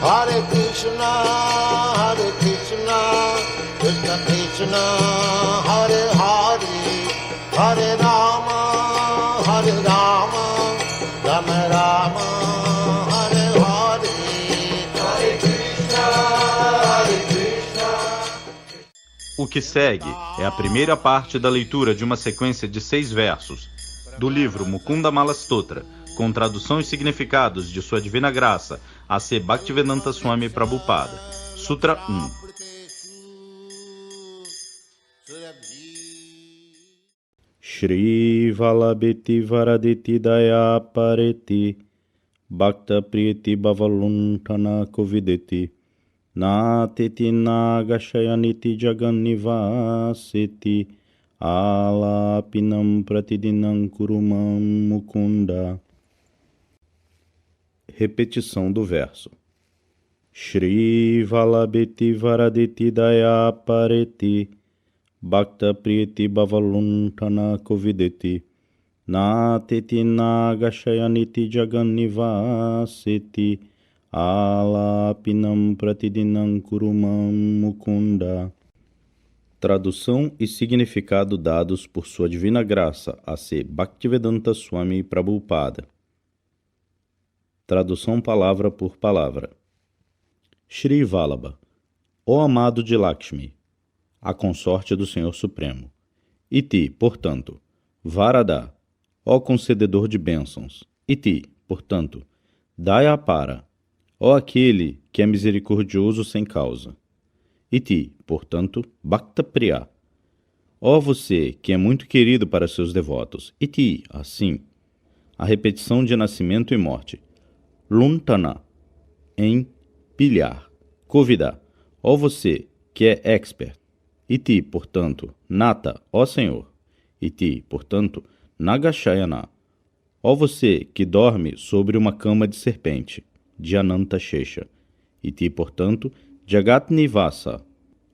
Hare Krishna, Krishna Krishna, Hare Hare, Hare Rama, Rama Rama, Hare Hare, Hare Krishna, Hare Krishna. O que segue é a primeira parte da leitura de uma sequência de 6 versos do livro Mukunda Mala Stotra, com tradução e significados de Sua Divina Graça, A.C. Bhaktivedanta Swami Prabhupada. Sutra 1. Shri Valabhiti Varaditi Daya Pareti Bhakta Priyati Bhavaluntana Kovideti Natiti Nagashayaniti Jagannivaseti Alapinam Pratidinam Kurumam Mukunda. Repetição do verso. Shri Valabhiti Varaditi Daya Pareti Bhakta Priyati Bhavaluntana Kovideti Natiti Nagashayaniti Jagannivaseti Alapinam Pratidinam Kurumam Mukunda. Tradução e significado dados por Sua Divina Graça, A.C. Bhaktivedanta Swami Prabhupada. Tradução palavra por palavra. Shri Vallabha, ó amado de Lakshmi, a consorte do Senhor Supremo. Iti, portanto, Varada, ó concededor de bênçãos. Iti, portanto, Dayapara, ó aquele que é misericordioso sem causa. Iti, portanto, Bhakta Priya, ó você que é muito querido para seus devotos. Iti, assim, a repetição de nascimento e morte. Luntana, empilhar. Kovida, ó você que é expert. Iti, portanto, Nata, ó Senhor. Iti, portanto, Nagashayana, ó você que dorme sobre uma cama de serpente, de Ananta Shesha. Iti, portanto, Jagatnivasa,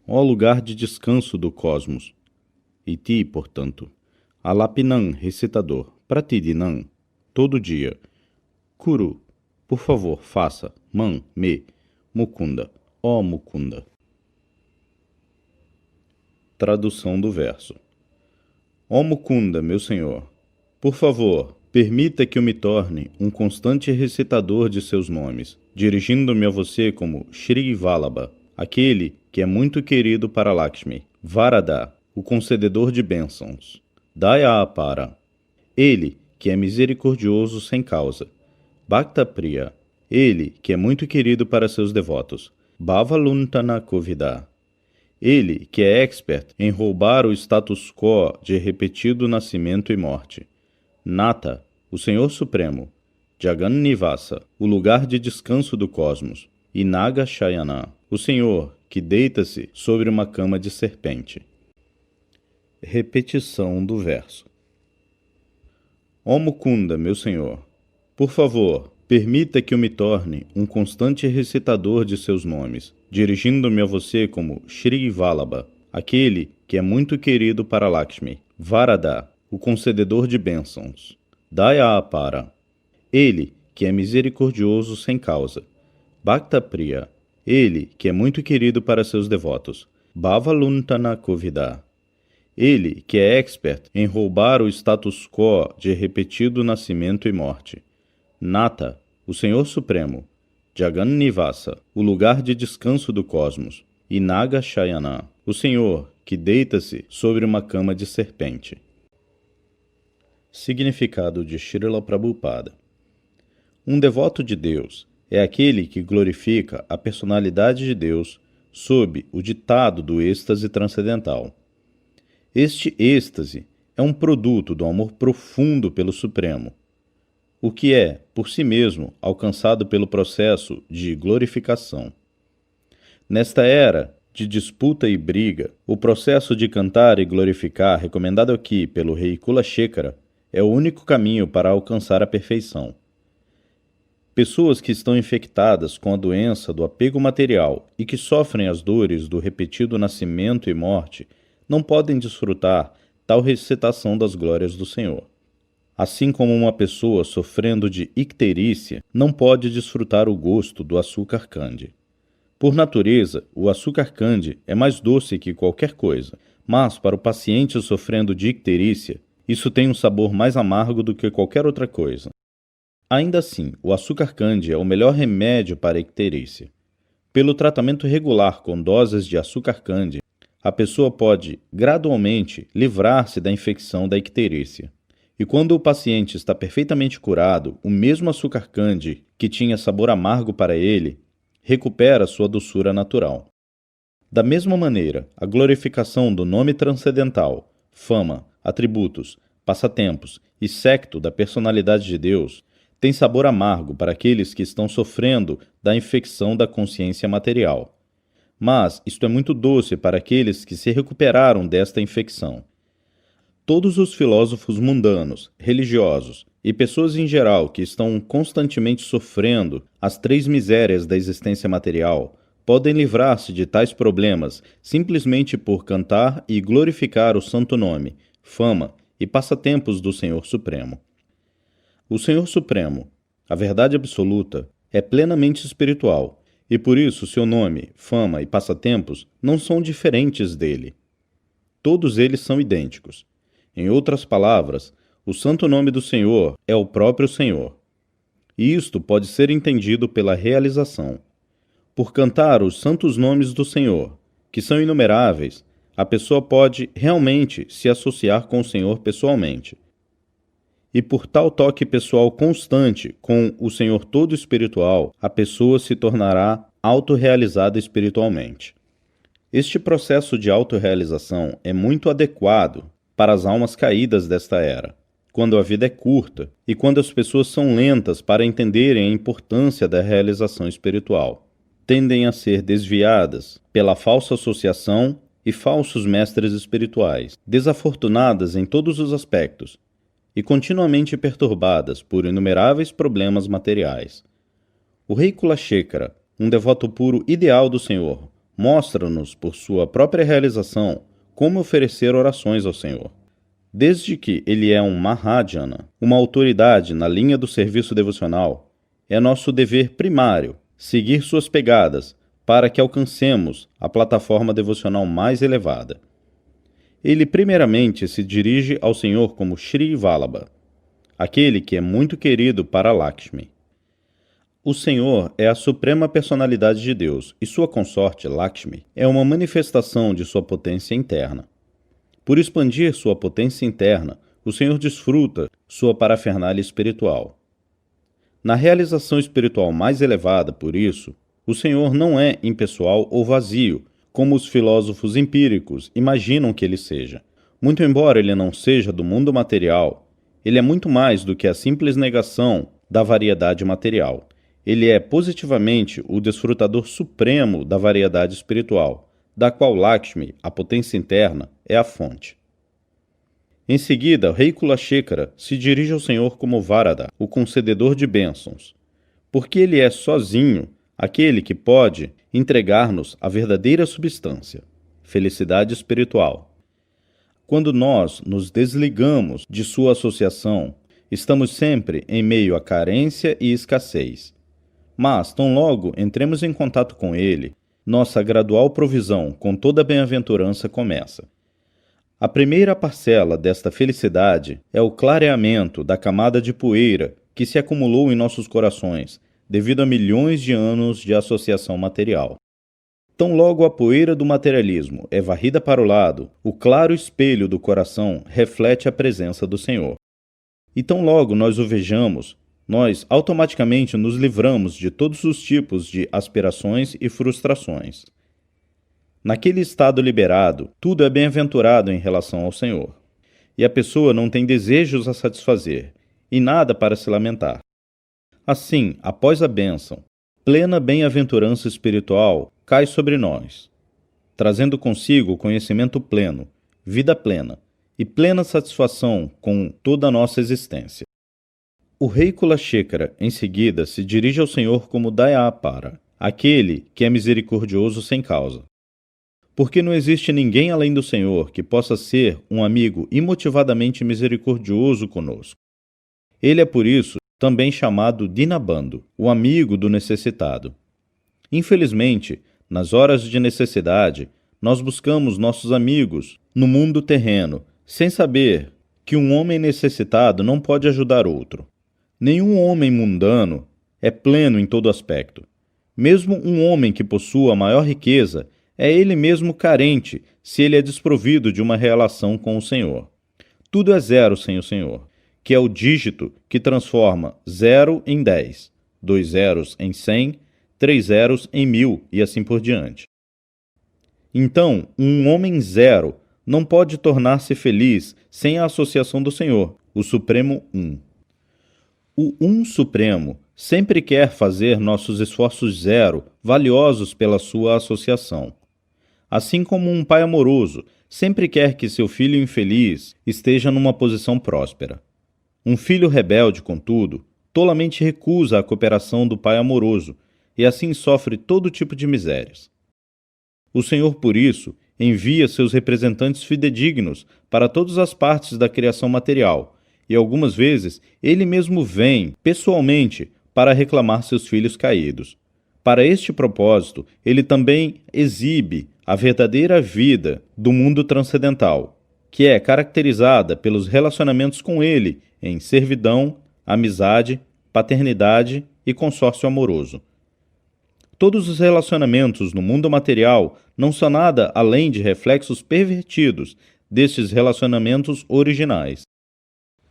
ó lugar de descanso do cosmos. Iti, portanto, Alapinam, recitador, Pratidinam, todo dia. Kuru, por favor, faça, Man, me, Mukunda, ó Mukunda. Tradução do verso. Ó Mukunda, meu Senhor, por favor, permita que eu me torne um constante recitador de seus nomes, dirigindo-me a você como Shri Vallabha, aquele que é muito querido para Lakshmi. Varada, o concededor de bênçãos. Dayapara, ele que é misericordioso sem causa. Bhakta Priya, ele que é muito querido para seus devotos. Bhavaluntana Kovida, ele que é expert em roubar o status quo de repetido nascimento e morte. Nata, o Senhor Supremo. Jagannivasa, o lugar de descanso do cosmos. E Nagashayana, o Senhor que deita-se sobre uma cama de serpente. Repetição do verso. Ó Mukunda, meu Senhor, por favor, permita que eu me torne um constante recitador de seus nomes, dirigindo-me a você como Shri Vallabha, aquele que é muito querido para Lakshmi. Varada, o concededor de bênçãos. Dayapara, ele que é misericordioso sem causa. Bhakta Priya, ele que é muito querido para seus devotos. Bhavaluntana Kovida, ele que é expert em roubar o status quo de repetido nascimento e morte. Nata, o Senhor Supremo. Jagannivasa, o lugar de descanso do cosmos. E Nagashayana, o Senhor que deita-se sobre uma cama de serpente. Significado de Srila Prabhupada. Um devoto de Deus é aquele que glorifica a personalidade de Deus sob o ditado do êxtase transcendental. Este êxtase é um produto do amor profundo pelo Supremo, o que é, por si mesmo, alcançado pelo processo de glorificação. Nesta era de disputa e briga, o processo de cantar e glorificar, recomendado aqui pelo rei Kula Shekara, é o único caminho para alcançar a perfeição. Pessoas que estão infectadas com a doença do apego material e que sofrem as dores do repetido nascimento e morte não podem desfrutar tal recitação das glórias do Senhor. Assim como uma pessoa sofrendo de icterícia não pode desfrutar o gosto do açúcar candy. Por natureza, o açúcar candy é mais doce que qualquer coisa, mas para o paciente sofrendo de icterícia, isso tem um sabor mais amargo do que qualquer outra coisa. Ainda assim, o açúcar candy é o melhor remédio para a icterícia. Pelo tratamento regular com doses de açúcar candy, a pessoa pode, gradualmente, livrar-se da infecção da icterícia. E quando o paciente está perfeitamente curado, o mesmo açúcar candy, que tinha sabor amargo para ele, recupera sua doçura natural. Da mesma maneira, a glorificação do nome transcendental, fama, atributos, passatempos e secto da personalidade de Deus tem sabor amargo para aqueles que estão sofrendo da infecção da consciência material. Mas isto é muito doce para aqueles que se recuperaram desta infecção. Todos os filósofos mundanos, religiosos e pessoas em geral que estão constantemente sofrendo as três misérias da existência material podem livrar-se de tais problemas simplesmente por cantar e glorificar o santo nome, fama e passatempos do Senhor Supremo. O Senhor Supremo, a verdade absoluta, é plenamente espiritual e por isso seu nome, fama e passatempos não são diferentes dele. Todos eles são idênticos. Em outras palavras, o santo nome do Senhor é o próprio Senhor. E isto pode ser entendido pela realização. Por cantar os santos nomes do Senhor, que são inumeráveis, a pessoa pode realmente se associar com o Senhor pessoalmente. E por tal toque pessoal constante com o Senhor todo espiritual, a pessoa se tornará autorrealizada espiritualmente. Este processo de autorrealização é muito adequado para as almas caídas desta era, quando a vida é curta e quando as pessoas são lentas para entenderem a importância da realização espiritual. Tendem a ser desviadas pela falsa associação e falsos mestres espirituais, desafortunadas em todos os aspectos e continuamente perturbadas por inumeráveis problemas materiais. O rei Kulashekara, um devoto puro ideal do Senhor, mostra-nos, por sua própria realização, como oferecer orações ao Senhor. Desde que ele é um Mahajana, uma autoridade na linha do serviço devocional, é nosso dever primário seguir suas pegadas para que alcancemos a plataforma devocional mais elevada. Ele primeiramente se dirige ao Senhor como Shri Vallabha, aquele que é muito querido para Lakshmi. O Senhor é a suprema personalidade de Deus e sua consorte, Lakshmi, é uma manifestação de sua potência interna. Por expandir sua potência interna, o Senhor desfruta sua parafernália espiritual. Na realização espiritual mais elevada, por isso, o Senhor não é impessoal ou vazio, como os filósofos empíricos imaginam que ele seja. Muito embora ele não seja do mundo material, ele é muito mais do que a simples negação da variedade material. Ele é positivamente o desfrutador supremo da variedade espiritual, da qual Lakshmi, a potência interna, é a fonte. Em seguida, o rei Kulashekara se dirige ao Senhor como Varada, o concededor de bênçãos, porque ele é sozinho aquele que pode entregar-nos a verdadeira substância, felicidade espiritual. Quando nós nos desligamos de sua associação, estamos sempre em meio a carência e escassez. Mas, tão logo entremos em contato com ele, nossa gradual provisão com toda a bem-aventurança começa. A primeira parcela desta felicidade é o clareamento da camada de poeira que se acumulou em nossos corações, devido a milhões de anos de associação material. Tão logo a poeira do materialismo é varrida para o lado, o claro espelho do coração reflete a presença do Senhor. E tão logo nós o vejamos, nós automaticamente nos livramos de todos os tipos de aspirações e frustrações. Naquele estado liberado, tudo é bem-aventurado em relação ao Senhor. E a pessoa não tem desejos a satisfazer, e nada para se lamentar. Assim, após a bênção, plena bem-aventurança espiritual cai sobre nós, trazendo consigo conhecimento pleno, vida plena e plena satisfação com toda a nossa existência. O rei Kulashekara, em seguida, se dirige ao Senhor como Dayapara, aquele que é misericordioso sem causa. Porque não existe ninguém além do Senhor que possa ser um amigo imotivadamente misericordioso conosco. Ele é, por isso, também chamado Dinabando, o amigo do necessitado. Infelizmente, nas horas de necessidade, nós buscamos nossos amigos no mundo terreno, sem saber que um homem necessitado não pode ajudar outro. Nenhum homem mundano é pleno em todo aspecto. Mesmo um homem que possua a maior riqueza, é ele mesmo carente se ele é desprovido de uma relação com o Senhor. Tudo é zero sem o Senhor, que é o dígito que transforma 0 em 10, 2 zeros em 100, 3 zeros em 1000 e assim por diante. Então, um homem zero não pode tornar-se feliz sem a associação do Senhor, o Supremo Um. O Um Supremo sempre quer fazer nossos esforços zero valiosos pela sua associação. Assim como um pai amoroso sempre quer que seu filho infeliz esteja numa posição próspera. Um filho rebelde, contudo, tolamente recusa a cooperação do pai amoroso e assim sofre todo tipo de misérias. O Senhor, por isso, envia seus representantes fidedignos para todas as partes da criação material, e algumas vezes ele mesmo vem, pessoalmente, para reclamar seus filhos caídos. Para este propósito, ele também exibe a verdadeira vida do mundo transcendental, que é caracterizada pelos relacionamentos com ele em servidão, amizade, paternidade e consórcio amoroso. Todos os relacionamentos no mundo material não são nada além de reflexos pervertidos destes relacionamentos originais.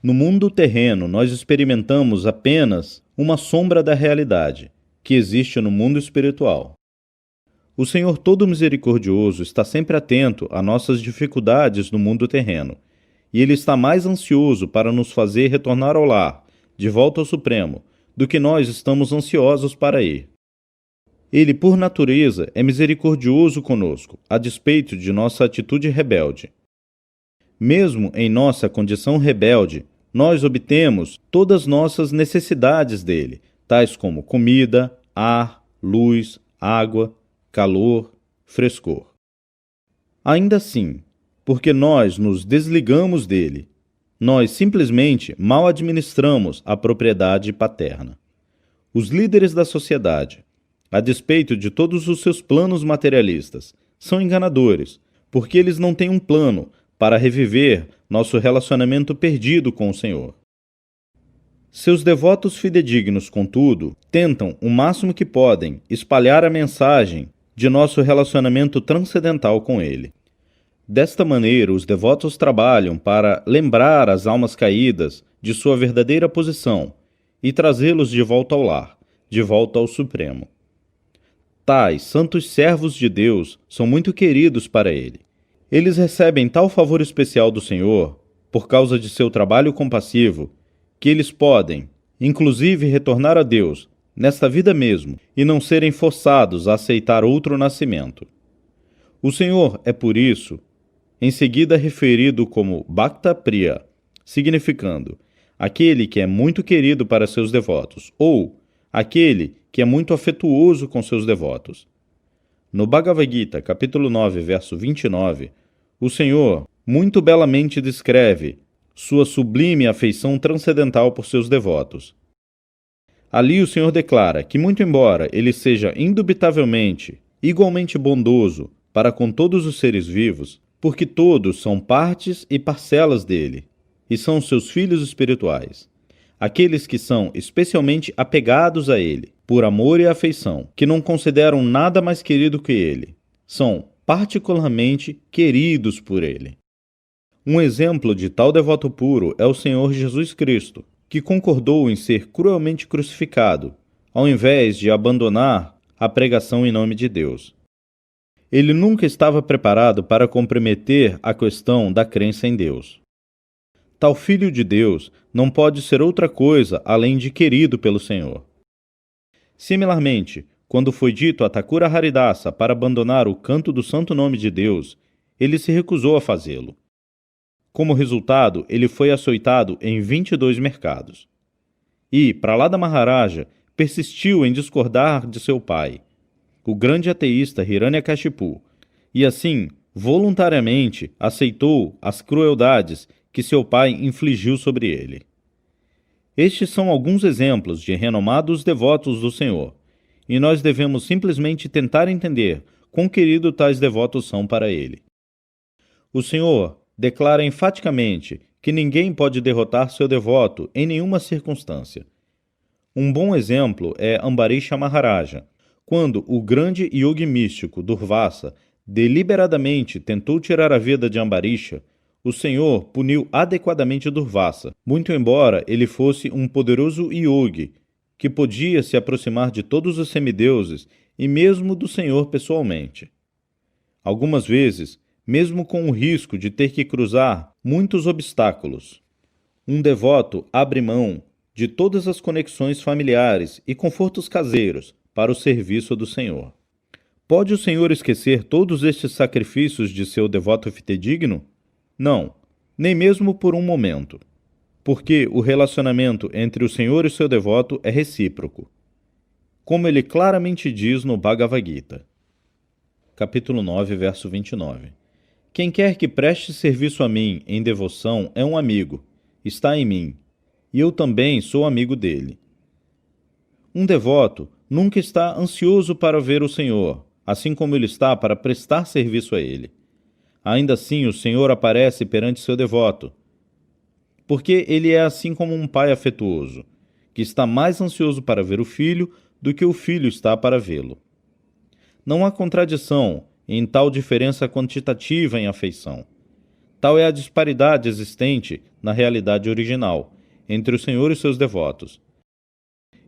No mundo terreno, nós experimentamos apenas uma sombra da realidade, que existe no mundo espiritual. O Senhor Todo Misericordioso está sempre atento a nossas dificuldades no mundo terreno, e Ele está mais ansioso para nos fazer retornar ao lar, de volta ao Supremo, do que nós estamos ansiosos para ir. Ele, por natureza, é misericordioso conosco, a despeito de nossa atitude rebelde. Mesmo em nossa condição rebelde, nós obtemos todas nossas necessidades dele, tais como comida, ar, luz, água, calor, frescor. Ainda assim, porque nós nos desligamos dele, nós simplesmente mal administramos a propriedade paterna. Os líderes da sociedade, a despeito de todos os seus planos materialistas, são enganadores, porque eles não têm um plano para reviver nosso relacionamento perdido com o Senhor. Seus devotos fidedignos, contudo, tentam o máximo que podem espalhar a mensagem de nosso relacionamento transcendental com Ele. Desta maneira, os devotos trabalham para lembrar as almas caídas de sua verdadeira posição e trazê-los de volta ao lar, de volta ao Supremo. Tais santos servos de Deus são muito queridos para Ele. Eles recebem tal favor especial do Senhor, por causa de seu trabalho compassivo, que eles podem, inclusive, retornar a Deus, nesta vida mesmo, e não serem forçados a aceitar outro nascimento. O Senhor é, por isso, em seguida referido como Bhakta Priya, significando aquele que é muito querido para seus devotos, ou aquele que é muito afetuoso com seus devotos. No Bhagavad Gita, capítulo 9, verso 29, o Senhor muito belamente descreve sua sublime afeição transcendental por seus devotos. Ali o Senhor declara que, muito embora ele seja indubitavelmente igualmente bondoso para com todos os seres vivos, porque todos são partes e parcelas dele, e são seus filhos espirituais, aqueles que são especialmente apegados a ele, por amor e afeição, que não consideram nada mais querido que ele, são particularmente queridos por ele. Um exemplo de tal devoto puro é o Senhor Jesus Cristo, que concordou em ser cruelmente crucificado, ao invés de abandonar a pregação em nome de Deus. Ele nunca estava preparado para comprometer a questão da crença em Deus. Tal Filho de Deus não pode ser outra coisa além de querido pelo Senhor. Similarmente, quando foi dito a Thakura Haridasa para abandonar o canto do santo nome de Deus, ele se recusou a fazê-lo. Como resultado, ele foi açoitado em 22 mercados. E Prahlada Maharaja persistiu em discordar de seu pai, o grande ateísta Hiranyakashipu, e assim, voluntariamente, aceitou as crueldades que seu pai infligiu sobre ele. Estes são alguns exemplos de renomados devotos do Senhor, e nós devemos simplesmente tentar entender quão querido tais devotos são para Ele. O Senhor declara enfaticamente que ninguém pode derrotar seu devoto em nenhuma circunstância. Um bom exemplo é Ambarisha Maharaja, quando o grande yogi místico Durvasa deliberadamente tentou tirar a vida de Ambarisha. O Senhor puniu adequadamente Durvasa, muito embora ele fosse um poderoso yogi que podia se aproximar de todos os semideuses e mesmo do Senhor pessoalmente. Algumas vezes, mesmo com o risco de ter que cruzar muitos obstáculos, um devoto abre mão de todas as conexões familiares e confortos caseiros para o serviço do Senhor. Pode o Senhor esquecer todos estes sacrifícios de seu devoto fidedigno? Não, nem mesmo por um momento, porque o relacionamento entre o Senhor e seu devoto é recíproco, como ele claramente diz no Bhagavad Gita. Capítulo 9, verso 29. Quem quer que preste serviço a mim em devoção é um amigo, está em mim, e eu também sou amigo dele. Um devoto nunca está ansioso para ver o Senhor, assim como ele está para prestar serviço a ele. Ainda assim, o Senhor aparece perante seu devoto, porque ele é assim como um pai afetuoso, que está mais ansioso para ver o filho do que o filho está para vê-lo. Não há contradição em tal diferença quantitativa em afeição. Tal é a disparidade existente na realidade original, entre o Senhor e seus devotos.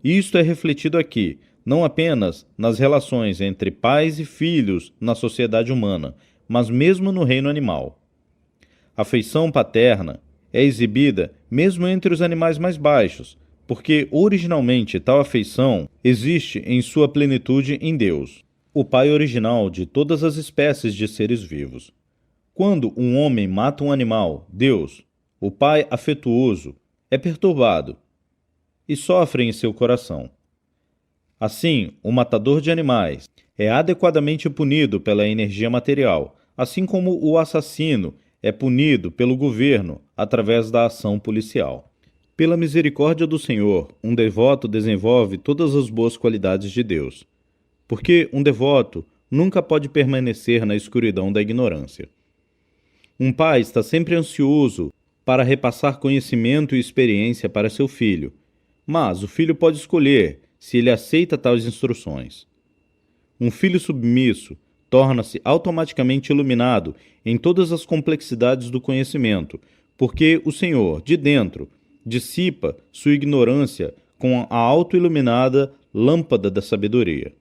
E isto é refletido aqui, não apenas nas relações entre pais e filhos na sociedade humana, mas mesmo no reino animal. A afeição paterna é exibida mesmo entre os animais mais baixos, porque originalmente tal afeição existe em sua plenitude em Deus, o Pai original de todas as espécies de seres vivos. Quando um homem mata um animal, Deus, o Pai afetuoso, é perturbado e sofre em seu coração. Assim, o matador de animais é adequadamente punido pela energia material, assim como o assassino é punido pelo governo através da ação policial. Pela misericórdia do Senhor, um devoto desenvolve todas as boas qualidades de Deus, porque um devoto nunca pode permanecer na escuridão da ignorância. Um pai está sempre ansioso para repassar conhecimento e experiência para seu filho, mas o filho pode escolher se ele aceita tais instruções. Um filho submisso torna-se automaticamente iluminado em todas as complexidades do conhecimento, porque o Senhor, de dentro, dissipa sua ignorância com a auto-iluminada lâmpada da sabedoria.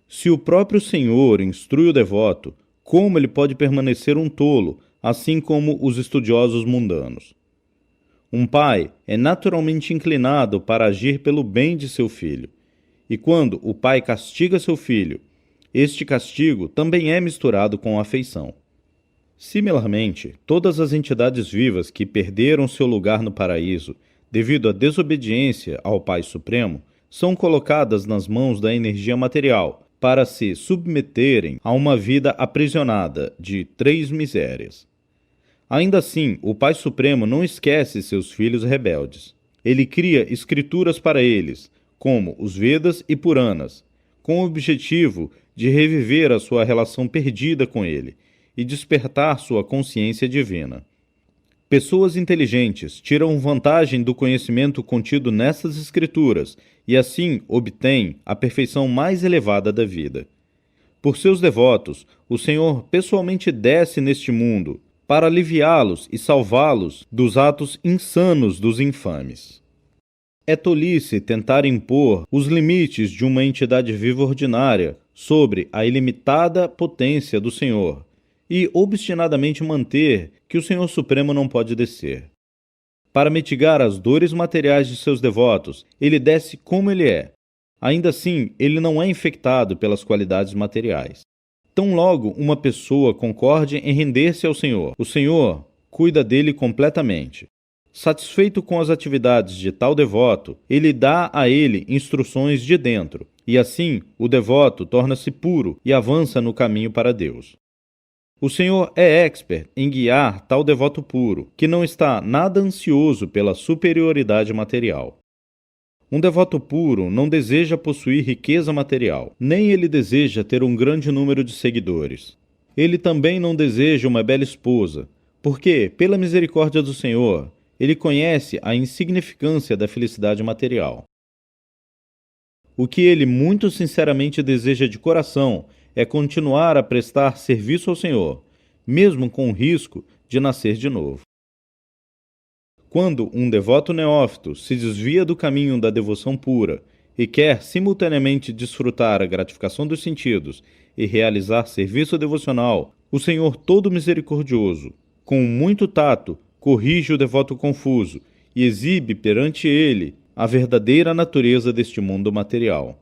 Se o próprio Senhor instrui o devoto, como ele pode permanecer um tolo, assim como os estudiosos mundanos? Um pai é naturalmente inclinado para agir pelo bem de seu filho. E quando o pai castiga seu filho, este castigo também é misturado com afeição. Similarmente, todas as entidades vivas que perderam seu lugar no paraíso devido à desobediência ao Pai Supremo são colocadas nas mãos da energia material para se submeterem a uma vida aprisionada de 3 misérias. Ainda assim, o Pai Supremo não esquece seus filhos rebeldes. Ele cria escrituras para eles, como os Vedas e Puranas, com o objetivo de reviver a sua relação perdida com ele e despertar sua consciência divina. Pessoas inteligentes tiram vantagem do conhecimento contido nessas escrituras e assim obtêm a perfeição mais elevada da vida. Por seus devotos, o Senhor pessoalmente desce neste mundo para aliviá-los e salvá-los dos atos insanos dos infames. É tolice tentar impor os limites de uma entidade viva ordinária sobre a ilimitada potência do Senhor e obstinadamente manter que o Senhor Supremo não pode descer. Para mitigar as dores materiais de seus devotos, ele desce como ele é. Ainda assim, ele não é infectado pelas qualidades materiais. Tão logo uma pessoa concorde em render-se ao Senhor, o Senhor cuida dele completamente. Satisfeito com as atividades de tal devoto, ele dá a ele instruções de dentro, e assim o devoto torna-se puro e avança no caminho para Deus. O Senhor é expert em guiar tal devoto puro, que não está nada ansioso pela superioridade material. Um devoto puro não deseja possuir riqueza material, nem ele deseja ter um grande número de seguidores. Ele também não deseja uma bela esposa, porque, pela misericórdia do Senhor, ele conhece a insignificância da felicidade material. O que ele muito sinceramente deseja de coração é continuar a prestar serviço ao Senhor, mesmo com o risco de nascer de novo. Quando um devoto neófito se desvia do caminho da devoção pura e quer simultaneamente desfrutar a gratificação dos sentidos e realizar serviço devocional, o Senhor Todo Misericordioso, com muito tato, corrige o devoto confuso e exibe perante ele a verdadeira natureza deste mundo material.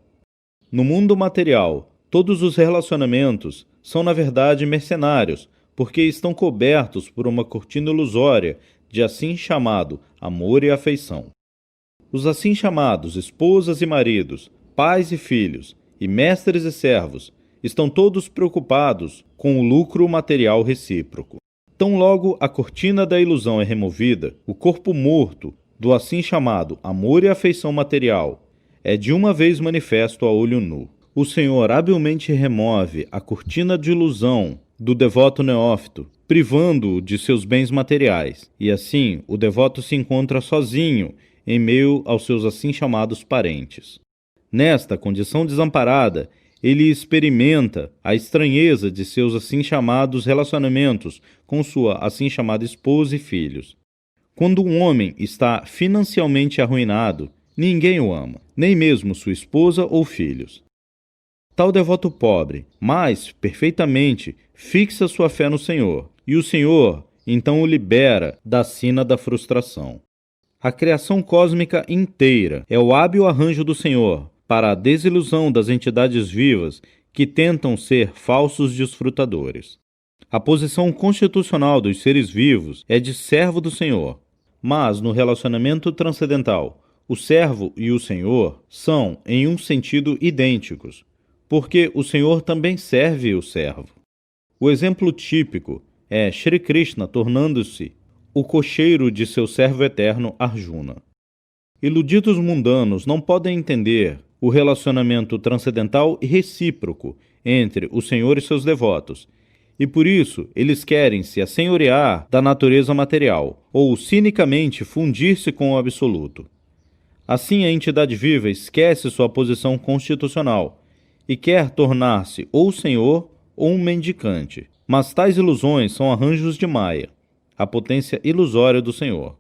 No mundo material, todos os relacionamentos são na verdade mercenários, porque estão cobertos por uma cortina ilusória de assim chamado amor e afeição. Os assim chamados esposas e maridos, pais e filhos, e mestres e servos, estão todos preocupados com o lucro material recíproco. Tão logo a cortina da ilusão é removida, o corpo morto do assim chamado amor e afeição material é de uma vez manifesto a olho nu. O Senhor habilmente remove a cortina de ilusão do devoto neófito, privando-o de seus bens materiais, e assim o devoto se encontra sozinho em meio aos seus assim chamados parentes. Nesta condição desamparada, ele experimenta a estranheza de seus assim chamados relacionamentos com sua assim chamada esposa e filhos. Quando um homem está financeiramente arruinado, ninguém o ama, nem mesmo sua esposa ou filhos. Tal devoto pobre, mas perfeitamente, fixa sua fé no Senhor, e o Senhor então o libera da sina da frustração. A criação cósmica inteira é o hábil arranjo do Senhor para a desilusão das entidades vivas que tentam ser falsos desfrutadores. A posição constitucional dos seres vivos é de servo do Senhor, mas no relacionamento transcendental, o servo e o Senhor são, em um sentido, idênticos, porque o Senhor também serve o servo. O exemplo típico é Shri Krishna tornando-se o cocheiro de seu servo eterno Arjuna. Iludidos mundanos não podem entender o relacionamento transcendental e recíproco entre o Senhor e seus devotos, e por isso eles querem se assenhorear da natureza material, ou cinicamente fundir-se com o absoluto. Assim a entidade viva esquece sua posição constitucional, e quer tornar-se ou senhor ou um mendicante. Mas tais ilusões são arranjos de Maya, a potência ilusória do Senhor.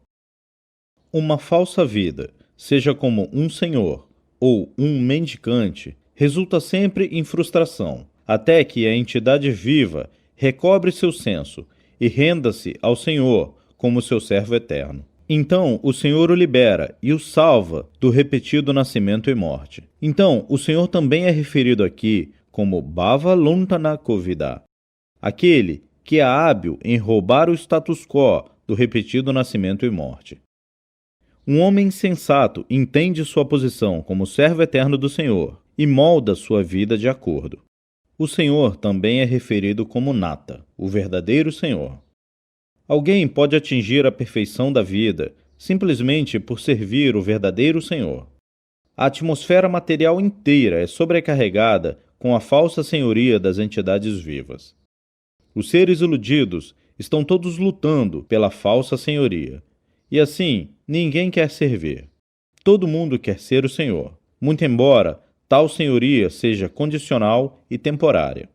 Uma falsa vida, seja como um senhor ou um mendicante, resulta sempre em frustração, até que a entidade viva recobre seu senso e renda-se ao Senhor como seu servo eterno. Então o Senhor o libera e o salva do repetido nascimento e morte. Então o Senhor também é referido aqui como Bhava Luntana Kovida, aquele que é hábil em roubar o status quo do repetido nascimento e morte. Um homem sensato entende sua posição como servo eterno do Senhor e molda sua vida de acordo. O Senhor também é referido como Nata, o verdadeiro Senhor. Alguém pode atingir a perfeição da vida simplesmente por servir o verdadeiro Senhor. A atmosfera material inteira é sobrecarregada com a falsa senhoria das entidades vivas. Os seres iludidos estão todos lutando pela falsa senhoria, e assim ninguém quer servir. Todo mundo quer ser o Senhor, muito embora tal senhoria seja condicional e temporária.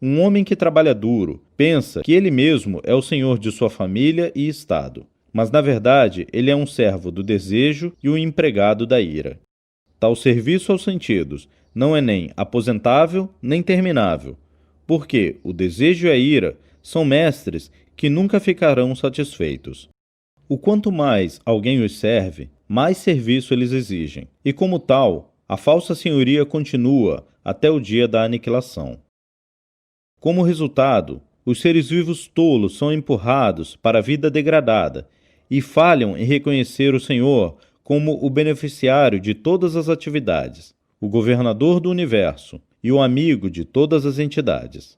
Um homem que trabalha duro pensa que ele mesmo é o senhor de sua família e estado, mas na verdade ele é um servo do desejo e um empregado da ira. Tal serviço aos sentidos não é nem aposentável nem terminável, porque o desejo e a ira são mestres que nunca ficarão satisfeitos. O quanto mais alguém os serve, mais serviço eles exigem, e como tal, a falsa senhoria continua até o dia da aniquilação. Como resultado, os seres vivos tolos são empurrados para a vida degradada e falham em reconhecer o Senhor como o beneficiário de todas as atividades, o governador do universo e o amigo de todas as entidades.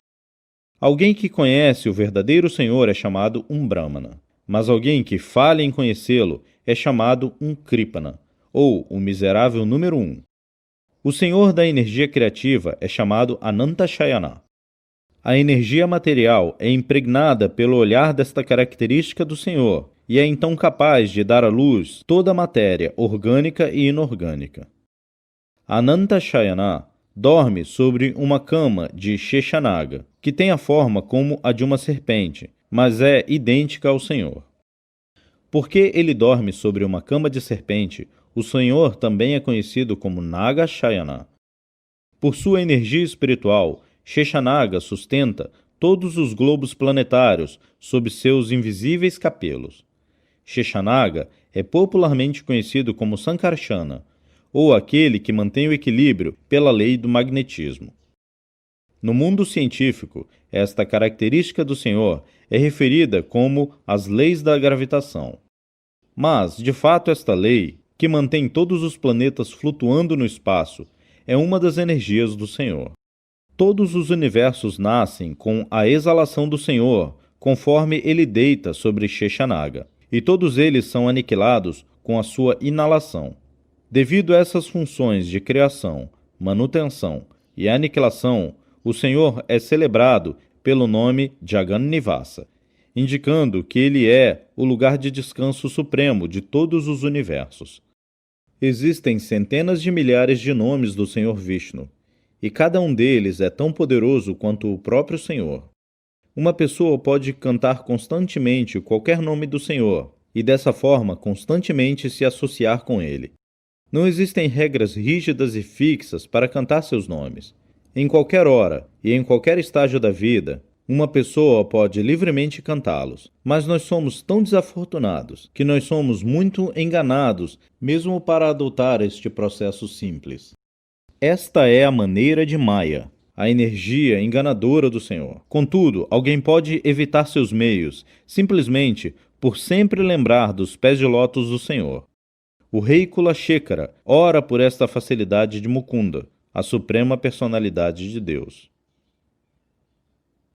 Alguém que conhece o verdadeiro Senhor é chamado um Brahmana, mas alguém que falha em conhecê-lo é chamado um Kripana, ou o miserável número 1. O senhor da energia criativa é chamado Anantashayana. A energia material é impregnada pelo olhar desta característica do senhor e é então capaz de dar à luz toda a matéria orgânica e inorgânica. Anantashayana dorme sobre uma cama de Sheshanaga, que tem a forma como a de uma serpente, mas é idêntica ao Senhor. Porque ele dorme sobre uma cama de serpente, o Senhor também é conhecido como Nagashayana. Por sua energia espiritual, Sheshanaga sustenta todos os globos planetários sob seus invisíveis capelos. Sheshanaga é popularmente conhecido como Sankarsana, ou aquele que mantém o equilíbrio pela lei do magnetismo. No mundo científico, esta característica do Senhor é referida como as leis da gravitação. Mas, de fato, esta lei, que mantém todos os planetas flutuando no espaço, é uma das energias do Senhor. Todos os universos nascem com a exalação do Senhor, conforme ele deita sobre Sheshanaga, e todos eles são aniquilados com a sua inalação. Devido a essas funções de criação, manutenção e aniquilação, o Senhor é celebrado pelo nome Jagannivasa, indicando que ele é o lugar de descanso supremo de todos os universos. Existem centenas de milhares de nomes do Senhor Vishnu, e cada um deles é tão poderoso quanto o próprio Senhor. Uma pessoa pode cantar constantemente qualquer nome do Senhor, e dessa forma constantemente se associar com ele. Não existem regras rígidas e fixas para cantar seus nomes. Em qualquer hora e em qualquer estágio da vida, uma pessoa pode livremente cantá-los. Mas nós somos tão desafortunados que nós somos muito enganados mesmo para adotar este processo simples. Esta é a maneira de Maya, a energia enganadora do Senhor. Contudo, alguém pode evitar seus meios, simplesmente por sempre lembrar dos pés de lótus do Senhor. O rei Kulashekara ora por esta facilidade de Mukunda, a suprema personalidade de Deus.